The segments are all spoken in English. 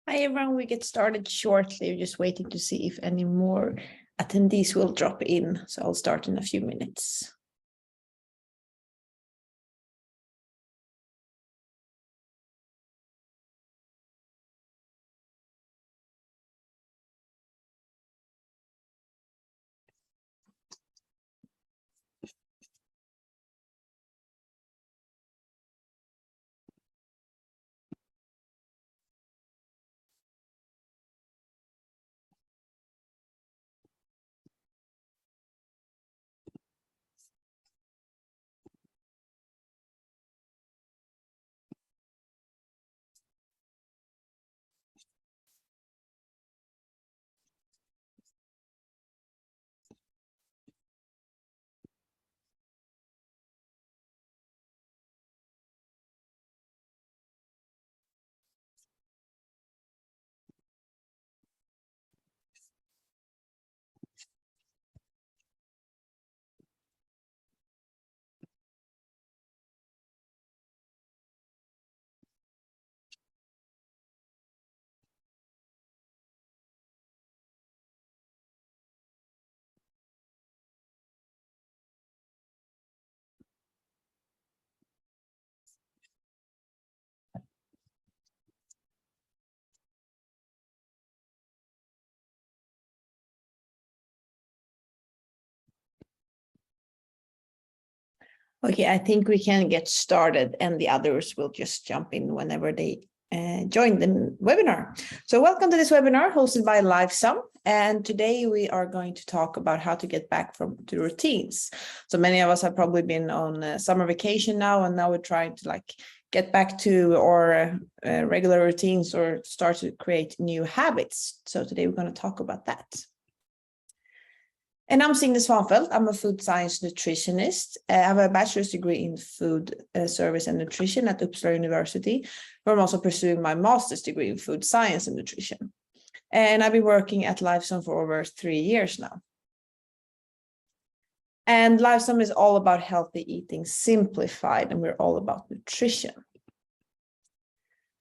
Hi everyone, we get started shortly. We're just waiting to see if any more attendees will drop in. So I'll start in a few minutes. Okay, I think we can get started and the others will just jump in whenever they join the webinar. So welcome to this webinar hosted by LiveSum. And today we are going to talk about how to get back to routines. So many of us have probably been on summer vacation now, and now we're trying to get back to our regular routines or start to create new habits. So today we're going to talk about that. And I'm Signe Svanfeldt. I'm a food science nutritionist. I have a bachelor's degree in food service and nutrition at Uppsala University, where I'm also pursuing my master's degree in food science and nutrition. And I've been working at LiveSum for over 3 years now. And LiveSum is all about healthy eating simplified, and we're all about nutrition.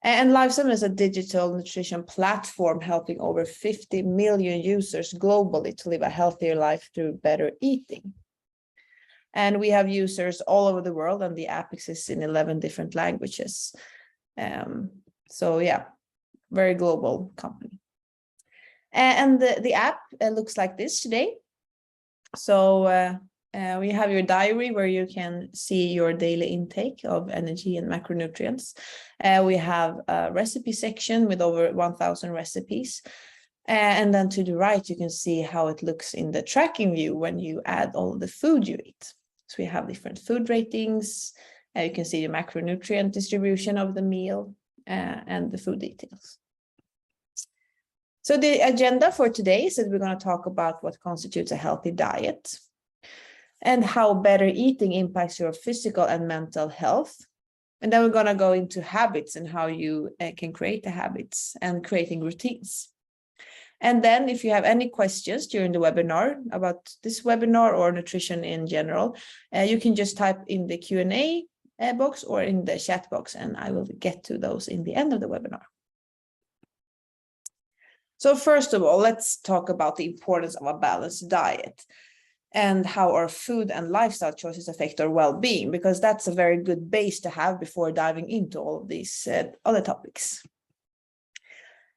And LiveSum is a digital nutrition platform helping over 50 million users globally to live a healthier life through better eating. And we have users all over the world, and the app exists in 11 different languages. So yeah, very global company. And the app looks like this today. So we have your diary where you can see your daily intake of energy and macronutrients. We have a recipe section with over 1,000 recipes. And then to the right, you can see how it looks in the tracking view when you add all of the food you eat. So we have different food ratings. You can see the macronutrient distribution of the meal and the food details. So the agenda for today is that we're going to talk about what constitutes a healthy diet and how better eating impacts your physical and mental health. And then we're going to go into habits and how you can create the habits and creating routines. And then if you have any questions during the webinar about this webinar or nutrition in general, you can just type in the Q&A box or in the chat box, and I will get to those in the end of the webinar. So first of all, let's talk about the importance of a balanced diet and how our food and lifestyle choices affect our well-being, because that's a very good base to have before diving into all of these other topics.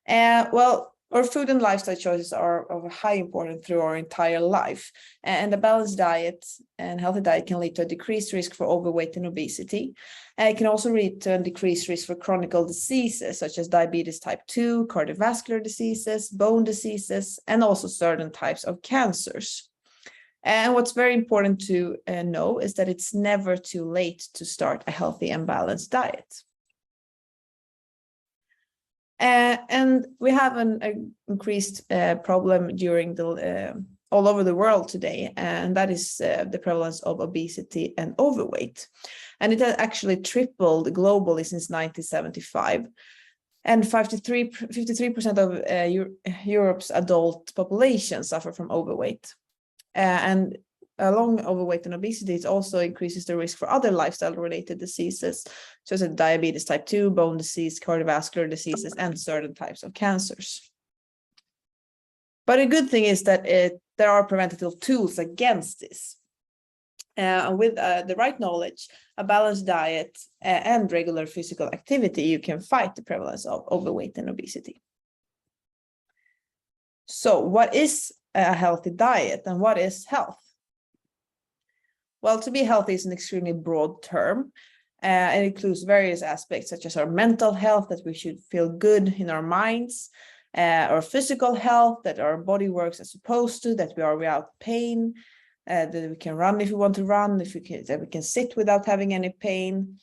Well, our food and lifestyle choices are of high importance through our entire life, and a balanced diet and healthy diet can lead to a decreased risk for overweight and obesity. It can also lead to a decreased risk for chronic diseases such as diabetes type 2, cardiovascular diseases, bone diseases, and also certain types of cancers. And what's very important to know is that it's never too late to start a healthy and balanced diet. And we have an increased problem during the all over the world today, and that is the prevalence of obesity and overweight. And it has actually tripled globally since 1975. And 53% of Europe's adult population suffer from overweight. And along overweight and obesity, it also increases the risk for other lifestyle-related diseases, such as diabetes type 2, bone disease, cardiovascular diseases, and certain types of cancers. But a good thing is that there are preventative tools against this. With the right knowledge, a balanced diet, and regular physical activity, you can fight the prevalence of overweight and obesity. So what is a healthy diet and what is health? Well, to be healthy is an extremely broad term. It includes various aspects such as our mental health, that we should feel good in our minds, our physical health, that our body works as supposed to, that we are without pain, that we can run if we want to run, that we can sit without having any pain.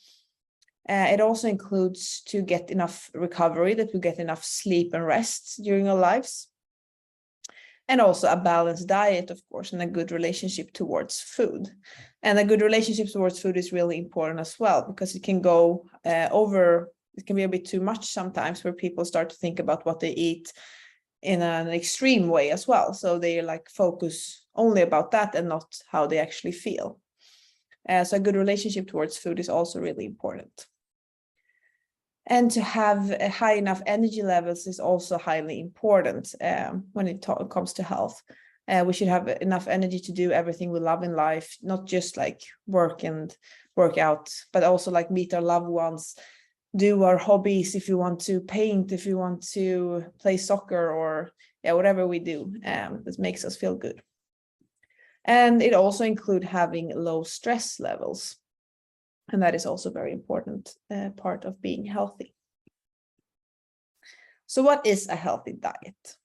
It also includes to get enough recovery, that we get enough sleep and rest during our lives. And also a balanced diet, of course, and a good relationship towards food. And a good relationship towards food is really important as well, because it can go it can be a bit too much sometimes, where people start to think about what they eat in an extreme way as well. So they like focus only about that and not how they actually feel. So a good relationship towards food is also really important. And to have a high enough energy levels is also highly important when it comes to health. We should have enough energy to do everything we love in life, not just like work and work out, but also like meet our loved ones, do our hobbies, if you want to paint, if you want to play soccer, or whatever we do that makes us feel good. And it also includes having low stress levels. And that is also a very important part of being healthy. So what is a healthy diet?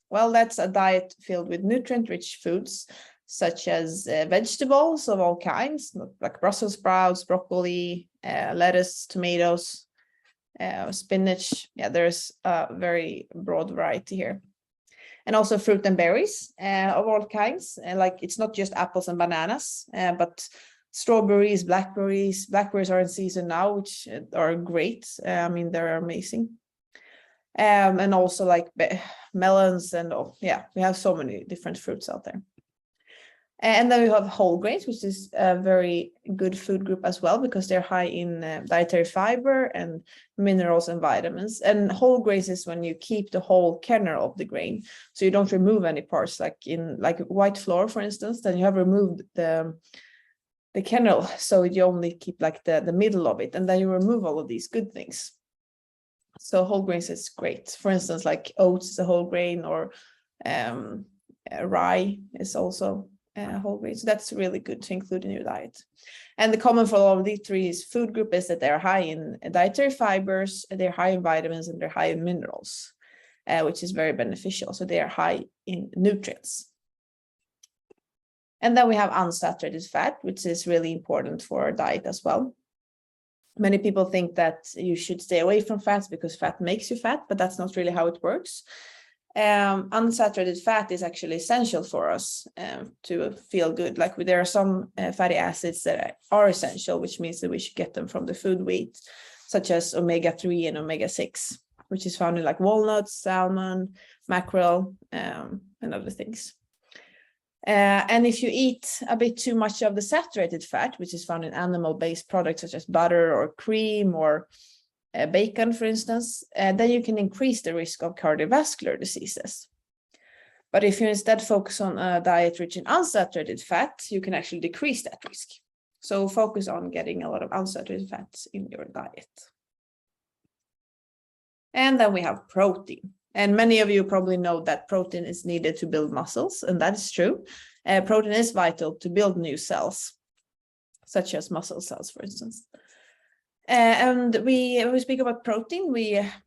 Well, that's a diet filled with nutrient-rich foods, such as vegetables of all kinds, like Brussels sprouts, broccoli, lettuce, tomatoes, spinach. There's a very broad variety here. And also fruit and berries of all kinds. Like it's not just apples and bananas, but strawberries, blackberries. Blackberries are in season now, which are great. They're amazing. And also like melons and we have so many different fruits out there. And then we have whole grains, which is a very good food group as well, because they're high in dietary fiber and minerals and vitamins. And whole grains is when you keep the whole kernel of the grain, so you don't remove any parts, like in white flour, for instance. Then you have removed the kernel, so you only keep like the middle of it, and then you remove all of these good things. So whole grains is great. For instance, like oats is a whole grain, or rye is also whole grain. So that's really good to include in your diet. And the common for all of these three food group is that they're high in dietary fibers, they're high in vitamins, and they're high in minerals, which is very beneficial. So they are high in nutrients. And then we have unsaturated fat, which is really important for our diet as well. Many people think that you should stay away from fats because fat makes you fat, but that's not really how it works. Unsaturated fat is actually essential for us to feel good. Like there are some fatty acids that are essential, which means that we should get them from the food we eat, such as omega-3 and omega-6, which is found in like walnuts, salmon, mackerel, and other things. And if you eat a bit too much of the saturated fat, which is found in animal-based products such as butter or cream or bacon, for instance, then you can increase the risk of cardiovascular diseases. But if you instead focus on a diet rich in unsaturated fat, you can actually decrease that risk. So focus on getting a lot of unsaturated fats in your diet. And then we have protein. And many of you probably know that protein is needed to build muscles, and that is true. Protein is vital to build new cells, such as muscle cells, for instance. And when we speak about protein,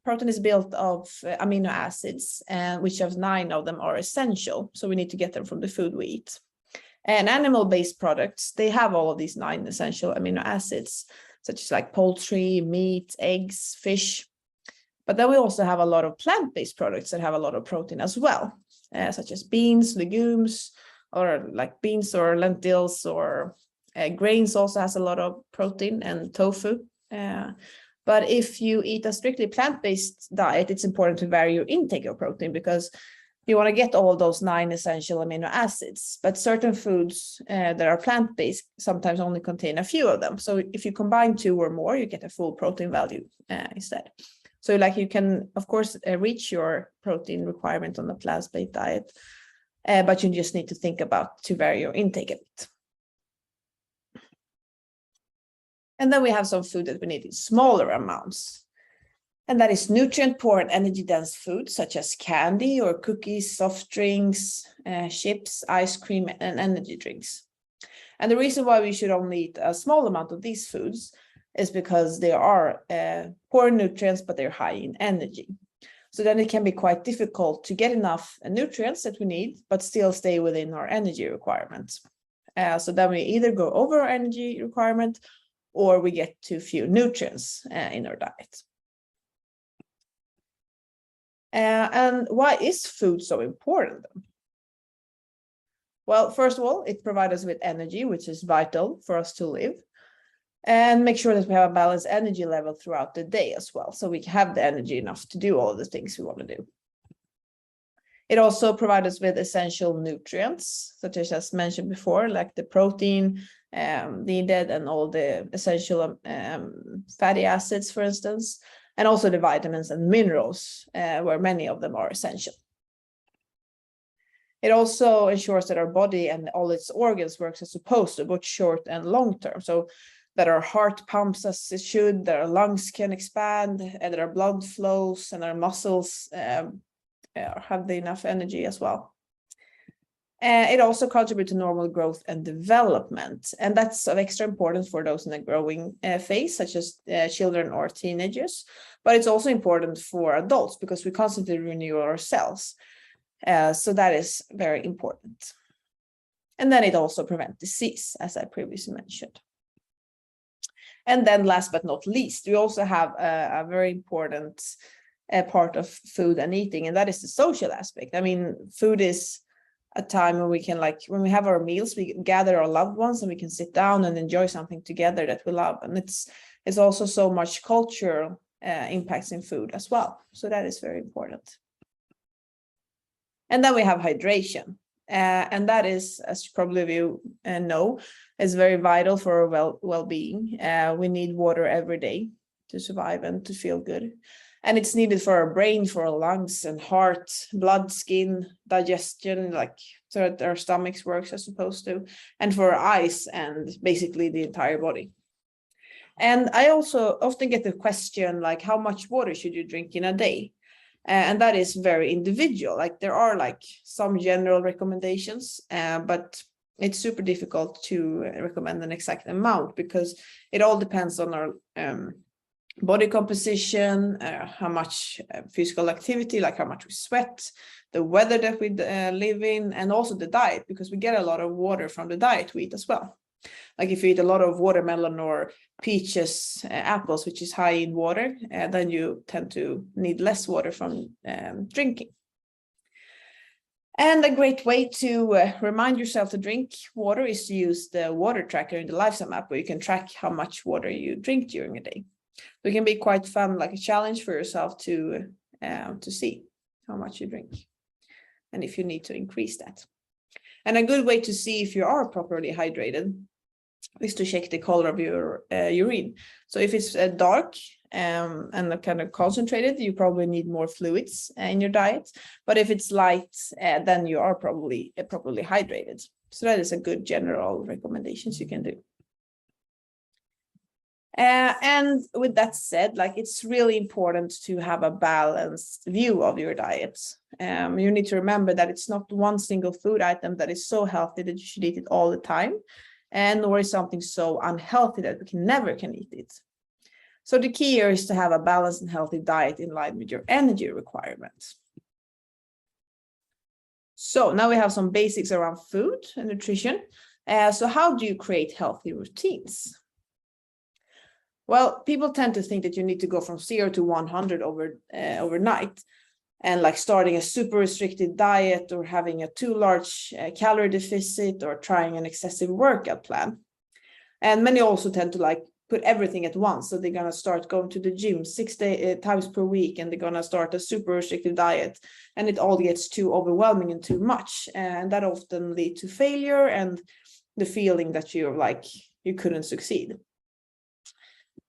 protein is built of amino acids, which of 9 of them are essential. So we need to get them from the food we eat. And animal-based products, they have all of these 9 essential amino acids, such as like poultry, meat, eggs, fish. But then we also have a lot of plant-based products that have a lot of protein as well, such as beans, legumes, or like beans or lentils, or grains also has a lot of protein, and tofu. But if you eat a strictly plant-based diet, it's important to vary your intake of protein, because you want to get all those 9 essential amino acids, but certain foods that are plant-based sometimes only contain a few of them. So if you combine 2 or more, you get a full protein value instead. So like you can, of course, reach your protein requirement on the plant-based diet, but you just need to think about to vary your intake a bit. And then we have some food that we need in smaller amounts. And that is nutrient-poor and energy-dense foods such as candy or cookies, soft drinks, chips, ice cream, and energy drinks. And the reason why we should only eat a small amount of these foods is because they are poor in nutrients, but they're high in energy. So then it can be quite difficult to get enough nutrients that we need, but still stay within our energy requirements. So then we either go over our energy requirement or we get too few nutrients in our diet. And why is food so important? Well, first of all, it provides us with energy, which is vital for us to live, and make sure that we have a balanced energy level throughout the day as well, so we have the energy enough to do all the things we want to do. It also provides us with essential nutrients, such as mentioned before, like the protein needed and all the essential fatty acids, for instance, and also the vitamins and minerals, where many of them are essential. It also ensures that our body and all its organs works as supposed to, both short and long term. So that our heart pumps as it should, that our lungs can expand, and that our blood flows and our muscles have enough energy as well. It also contributes to normal growth and development, and that's of extra importance for those in the growing phase, such as children or teenagers. But it's also important for adults because we constantly renew our cells. So that is very important. And then it also prevents disease, as I previously mentioned. And then last but not least, we also have a very important part of food and eating, and that is the social aspect. I mean, food is a time when we can, like, when we have our meals, we gather our loved ones and we can sit down and enjoy something together that we love. And it's also so much cultural impacts in food as well. So that is very important. And then we have hydration. And that is, as probably you know, is very vital for our well-being. We need water every day to survive and to feel good. And it's needed for our brain, for our lungs and heart, blood, skin, digestion, like so that our stomachs works as supposed to, and for our eyes and basically the entire body. And I also often get the question, like, how much water should you drink in a day? And that is very individual. Like, there are like some general recommendations, but it's super difficult to recommend an exact amount because it all depends on our body composition, how much physical activity, like how much we sweat, the weather that we live in, and also the diet, because we get a lot of water from the diet we eat as well. Like if you eat a lot of watermelon or peaches, apples, which is high in water, then you tend to need less water from drinking. And a great way to remind yourself to drink water is to use the water tracker in the Lifesum app, where you can track how much water you drink during a day. So it can be quite fun, like a challenge for yourself to see how much you drink and if you need to increase that. And a good way to see if you are properly hydrated is to check the color of your urine. So if it's dark and kind of concentrated, you probably need more fluids in your diet. But if it's light, then you are probably properly hydrated. So that is a good general recommendations you can do. And with that said, like, it's really important to have a balanced view of your diet. You need to remember that it's not one single food item that is so healthy that you should eat it all the time, and nor is something so unhealthy that we never can eat it. So the key here is to have a balanced and healthy diet in line with your energy requirements. So now we have some basics around food and nutrition. So how do you create healthy routines? Well, people tend to think that you need to go from 0 to 100 overnight, and like starting a super restricted diet or having a too large calorie deficit or trying an excessive workout plan. And many also tend to like put everything at once. So they're going to start going to the gym 6 times per week, and they're going to start a super restrictive diet, and it all gets too overwhelming and too much. And that often leads to failure and the feeling that you're like, you couldn't succeed.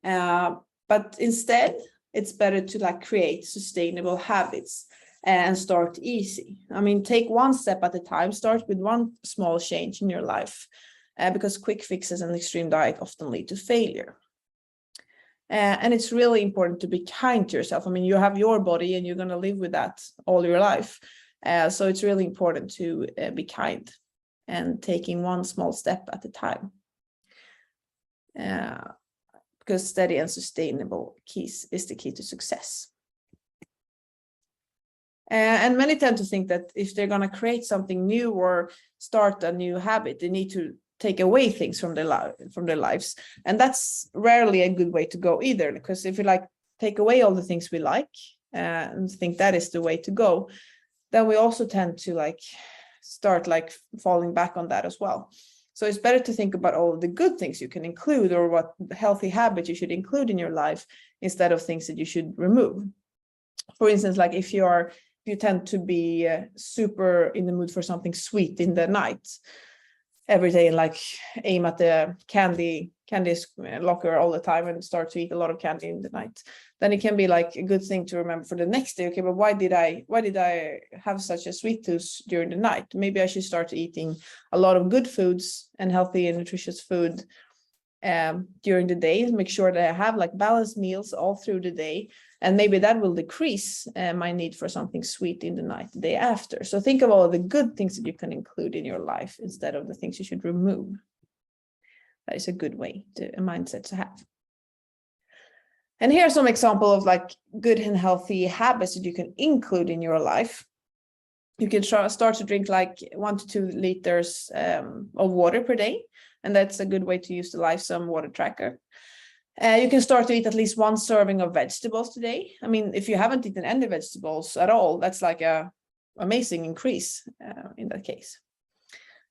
But instead, it's better to like create sustainable habits and start easy. I mean, take one step at a time, start with one small change in your life, because quick fixes and extreme diet often lead to failure. And it's really important to be kind to yourself. I mean, you have your body and you're going to live with that all your life. So it's really important to be kind and taking one small step at a time. Because steady and sustainable keys is the key to success. And many tend to think that if they're going to create something new or start a new habit, they need to take away things from their lives. And that's rarely a good way to go either, because if you like take away all the things we like and think that is the way to go, then we also tend to like start like falling back on that as well. So it's better to think about all of the good things you can include, or what healthy habits you should include in your life, instead of things that you should remove. For instance, like if you tend to be super in the mood for something sweet in the night every day, and like aim at the candy locker all the time and start to eat a lot of candy in the night, then it can be like a good thing to remember for the next day. Okay, but why did I have such a sweet tooth during the night? Maybe I should start eating a lot of good foods and healthy and nutritious food during the day. Make sure that I have like balanced meals all through the day, and maybe that will decrease my need for something sweet in the night the day after. So think of all the good things that you can include in your life instead of the things you should remove. That is a good way a mindset to have. And here are some examples of like good and healthy habits that you can include in your life. You can start to drink like 1 to 2 liters of water per day. And that's a good way to use the Lifesum water tracker. You can start to eat at least 1 serving of vegetables today. I mean, if you haven't eaten any vegetables at all, that's like a amazing increase in that case.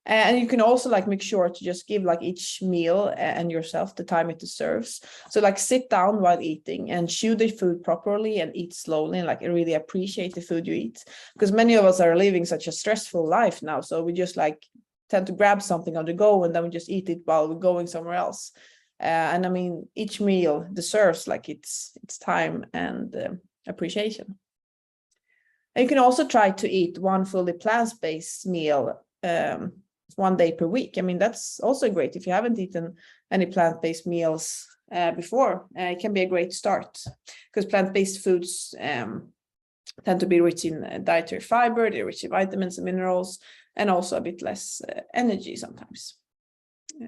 And you can also like make sure to just give like each meal and yourself the time it deserves. So like sit down while eating and chew the food properly and eat slowly, and like really appreciate the food you eat, because many of us are living such a stressful life now. So we just like tend to grab something on the go and then we just eat it while we're going somewhere else. And I mean, each meal deserves like its time and appreciation. And you can also try to eat 1 fully plant-based meal 1 day per week. I mean, that's also great. If you haven't eaten any plant-based meals before, it can be a great start, because plant-based foods tend to be rich in dietary fiber, they're rich in vitamins and minerals, and also a bit less energy sometimes. Yeah.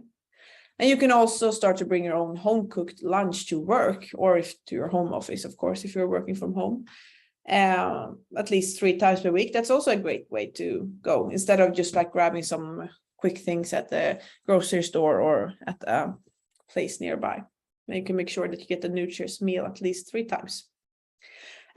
And you can also start to bring your own home-cooked lunch to work, or to your home office, of course, if you're working from home, at least 3 times per week. That's also a great way to go, instead of just like grabbing some quick things at the grocery store or at a place nearby. And you can make sure that you get a nutritious meal at least 3 times.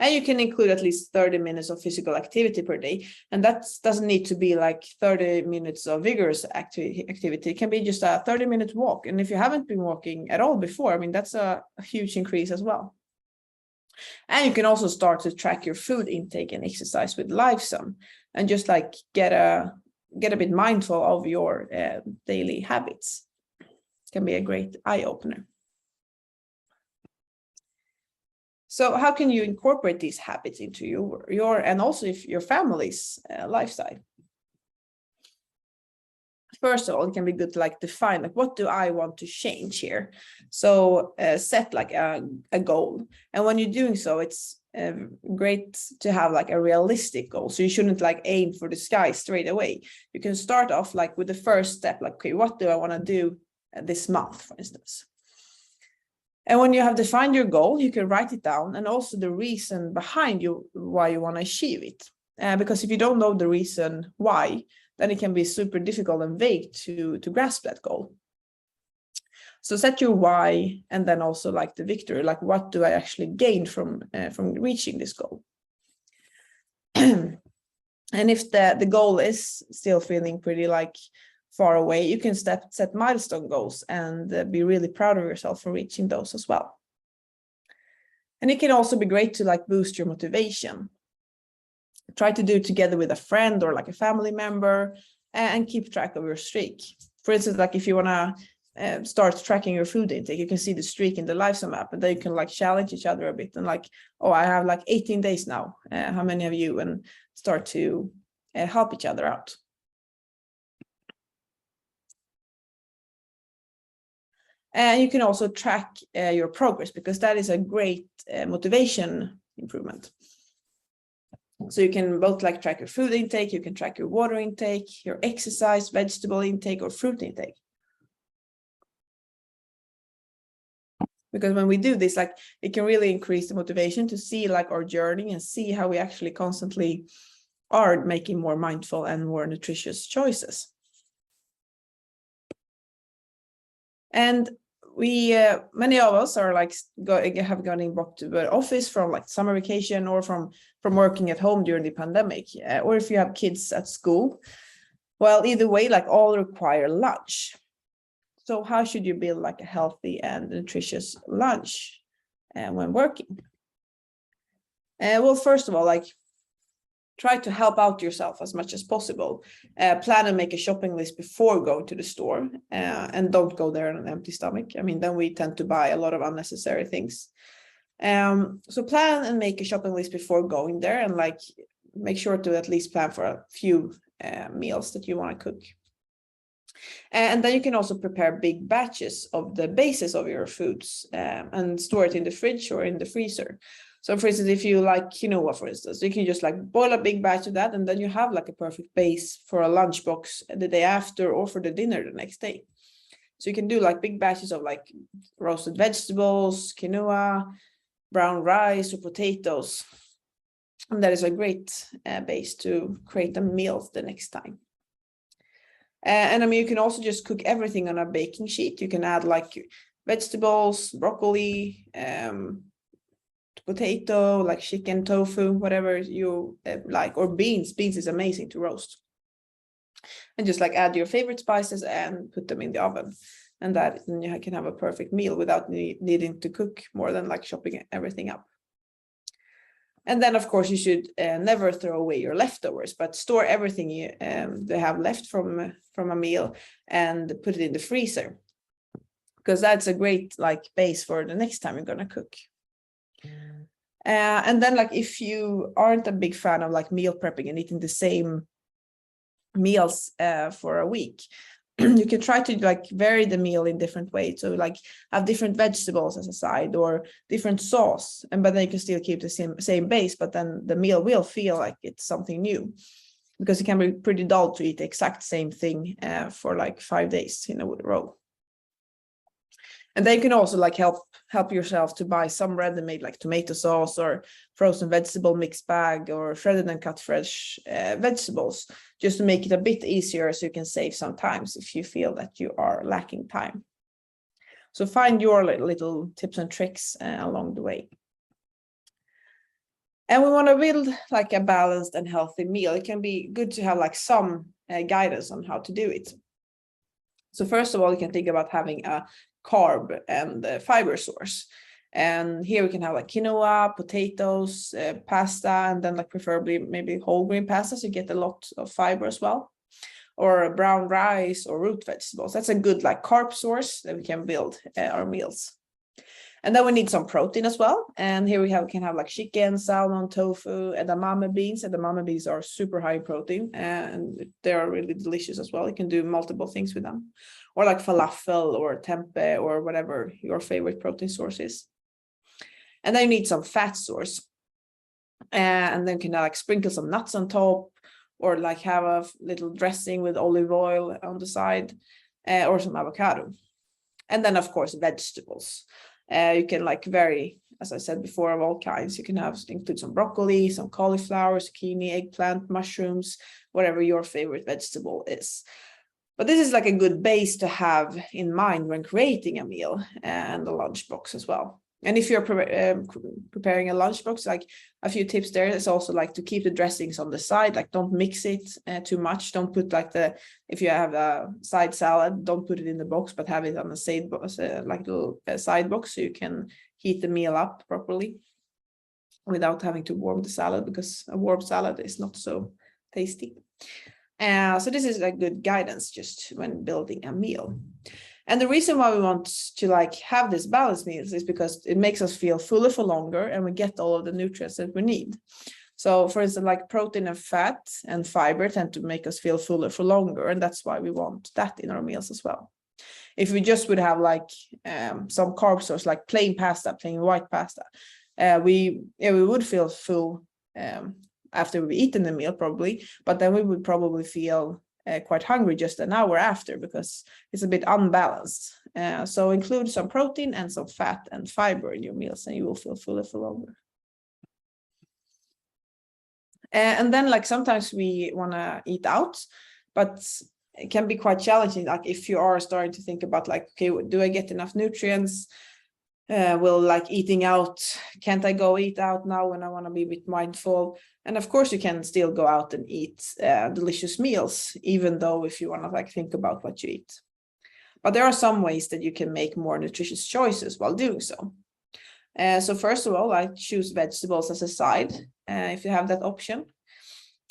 And you can include at least 30 minutes of physical activity per day. And that doesn't need to be like 30 minutes of vigorous activity. It can be just a 30-minute walk. And if you haven't been walking at all before, I mean, that's a huge increase as well. And you can also start to track your food intake and exercise with Lifesum, and just like get a bit mindful of your daily habits. It can be a great eye-opener. So how can you incorporate these habits into your and also if your family's lifestyle? First of all, it can be good to like define like, what do I want to change here? So set like a goal. And when you're doing so, it's great to have like a realistic goal. So you shouldn't like aim for the sky straight away. You can start off like with the first step, like, okay, what do I want to do this month, for instance? And when you have defined your goal, you can write it down, and also the reason behind why you want to achieve it. Because if you don't know the reason why, then it can be super difficult and vague to grasp that goal. So set your why, and then also like the victory, like what do I actually gain from reaching this goal? And if the goal is still feeling pretty like far away, you can set milestone goals and be really proud of yourself for reaching those as well. And it can also be great to like boost your motivation. Try to do it together with a friend or like a family member and keep track of your streak. For instance, like if you want to start tracking your food intake, you can see the streak in the Lifezone app, and then you can like challenge each other a bit and like, oh, I have like 18 days now. How many have you? And start to help each other out. And you can also track your progress, because that is a great motivation improvement. So you can both like track your food intake, you can track your water intake, your exercise, vegetable intake, or fruit intake. Because when we do this, like it can really increase the motivation to see like our journey and see how we actually constantly are making more mindful and more nutritious choices. And we many of us are like have gone back to the office from like summer vacation or from working at home during the pandemic, or if you have kids at school. Well, either way, like all require lunch. So how should you build like a healthy and nutritious lunch when working? Well, first of all, like try to help out yourself as much as possible. Plan and make a shopping list before going to the store, and don't go there on an empty stomach. I mean, then we tend to buy a lot of unnecessary things. So plan and make a shopping list before going there, and like make sure to at least plan for a few meals that you want to cook. And then you can also prepare big batches of the bases of your foods and store it in the fridge or in the freezer. So for instance, if you like quinoa, for instance, you can just like boil a big batch of that, and then you have like a perfect base for a lunchbox the day after or for the dinner the next day. So you can do like big batches of like roasted vegetables, quinoa, brown rice, or potatoes. And that is a great base to create a meal the next time. And I mean, you can also just cook everything on a baking sheet. You can add like vegetables, broccoli, potato, like chicken, tofu, whatever you like, or beans. Beans is amazing to roast. And just like add your favorite spices and put them in the oven. And that you can have a perfect meal without needing to cook more than like chopping everything up. And then, of course, you should never throw away your leftovers, but store everything you they have left from a meal and put it in the freezer, because that's a great like base for the next time you're gonna cook. And then, like if you aren't a big fan of like meal prepping and eating the same meals for a week, you can try to like vary the meal in different ways. So like have different vegetables as a side or different sauce, but then you can still keep the same base, but then the meal will feel like it's something new, because it can be pretty dull to eat the exact same thing for like 5 days in a row. And then you can also like help yourself to buy some ready-made like tomato sauce or frozen vegetable mix bag or shredded and cut fresh vegetables, just to make it a bit easier, so you can save some time if you feel that you are lacking time. So find your little tips and tricks along the way. And we want to build like a balanced and healthy meal. It can be good to have like some guidance on how to do it. So first of all, you can think about having a carb and fiber source. And here we can have like quinoa, potatoes, pasta, and then like preferably maybe whole grain pasta, so you get a lot of fiber as well, or brown rice or root vegetables. That's a good like carb source that we can build our meals. And then we need some protein as well. And here we can have like chicken, salmon, tofu, edamame beans. Edamame beans are super high in protein and they are really delicious as well. You can do multiple things with them, or like falafel or tempeh or whatever your favorite protein source is. And then you need some fat source. And then you can like sprinkle some nuts on top, or like have a little dressing with olive oil on the side, or some avocado. And then, of course, vegetables. You can like vary, as I said before, of all kinds. You can include some broccoli, some cauliflower, zucchini, eggplant, mushrooms, whatever your favorite vegetable is. But this is like a good base to have in mind when creating a meal and a lunchbox as well. And if you're preparing a lunchbox, like a few tips there is also like to keep the dressings on the side, like don't mix it too much. Don't put like if you have a side salad, don't put it in the box, but have it on the side box, like a little side box, so you can heat the meal up properly without having to warm the salad, because a warm salad is not so tasty. So this is like good guidance just when building a meal. And the reason why we want to like have this balanced meals is because it makes us feel fuller for longer, and we get all of the nutrients that we need. So for instance, like protein and fat and fiber tend to make us feel fuller for longer, and that's why we want that in our meals as well. If we just would have like some carb source, like plain pasta, plain white pasta, we would feel full after we've eaten the meal probably, but then we would probably feel quite hungry just an hour after, because it's a bit unbalanced. So include some protein and some fat and fiber in your meals, and you will feel fuller for longer. And then like sometimes we want to eat out, but it can be quite challenging. Like if you are starting to think about like, okay, do I get enough nutrients? Will like eating out, can't I go eat out now when I want to be a bit mindful? And of course you can still go out and eat delicious meals, even though if you want to like think about what you eat. But there are some ways that you can make more nutritious choices while doing so. So first of all, I choose vegetables as a side, if you have that option.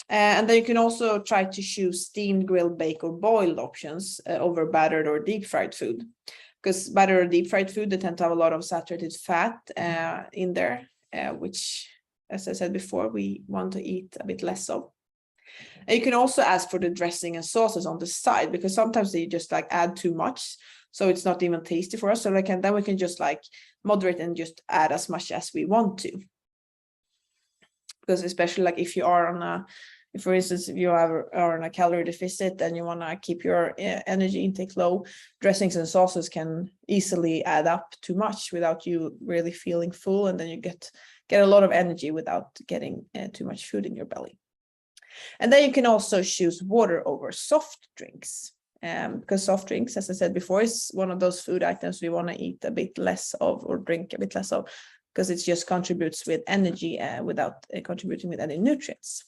And then you can also try to choose steamed, grilled, baked, or boiled options over battered or deep fried food. Because battered or deep fried food, they tend to have a lot of saturated fat in there, which, as I said before, we want to eat a bit less of. And you can also ask for the dressing and sauces on the side, because sometimes they just like add too much, so it's not even tasty for us. So then we can just like moderate and just add as much as we want to. Because especially like if you are on a, for instance, if you are on a calorie deficit and you want to keep your energy intake low, dressings and sauces can easily add up too much without you really feeling full, and then you get a lot of energy without getting too much food in your belly. And then you can also choose water over soft drinks, because soft drinks, as I said before, is one of those food items we want to eat a bit less of or drink a bit less of, because it just contributes with energy without contributing with any nutrients.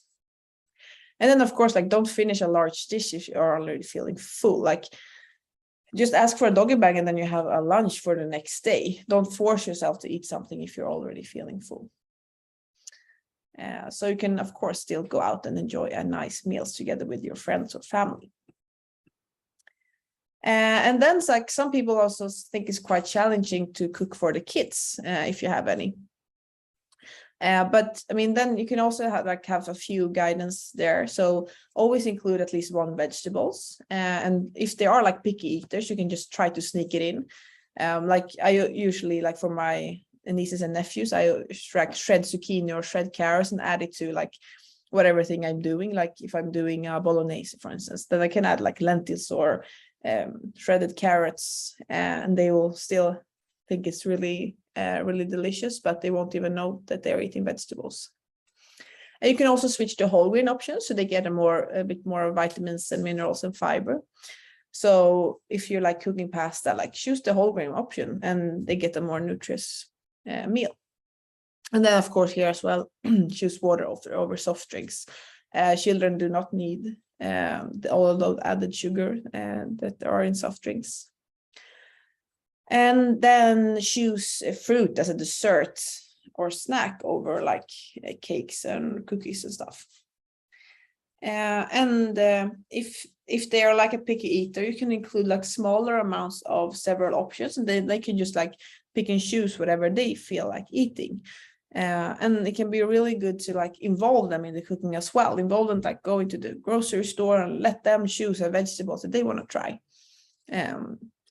And then, of course, like don't finish a large dish if you're already feeling full. Like just ask for a doggy bag and then you have a lunch for the next day. Don't force yourself to eat something if you're already feeling full. So you can, of course, still go out and enjoy a nice meals together with your friends or family. And then it's like some people also think it's quite challenging to cook for the kids, if you have any. But I mean, then you can also have a few guidance there. So always include at least one vegetables. And if they are like picky eaters, you can just try to sneak it in. Like I usually, like for my nieces and nephews, I shred zucchini or shred carrots and add it to like whatever thing I'm doing. Like if I'm doing a bolognese, for instance, then I can add like lentils or shredded carrots, and they will still think it's really delicious, but they won't even know that they're eating vegetables. And you can also switch to whole grain options, so they get a bit more vitamins and minerals and fiber. So if you're like cooking pasta, like choose the whole grain option, and they get a more nutritious meal. And then, of course, here as well, choose water over soft drinks. Children do not need all of those added sugar that are in soft drinks. And then choose a fruit as a dessert or snack over like cakes and cookies and stuff. And if they are like a picky eater, you can include like smaller amounts of several options, and then they can just like pick and choose whatever they feel like eating. And it can be really good to like involve them in the cooking as well. Involve them like going to the grocery store and let them choose the vegetables that they want to try.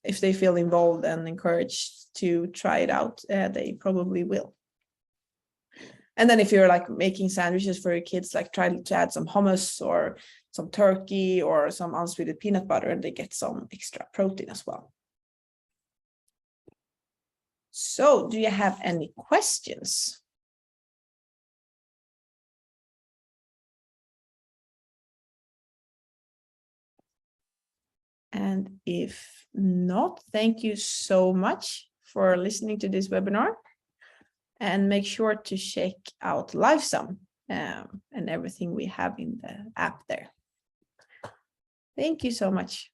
If they feel involved and encouraged to try it out, they probably will. And then if you're like making sandwiches for your kids, like try to add some hummus or some turkey or some unsweetened peanut butter, and they get some extra protein as well. So do you have any questions? And if not, thank you so much for listening to this webinar. and make sure to check out Lifesum and everything we have in the app there. Thank you so much.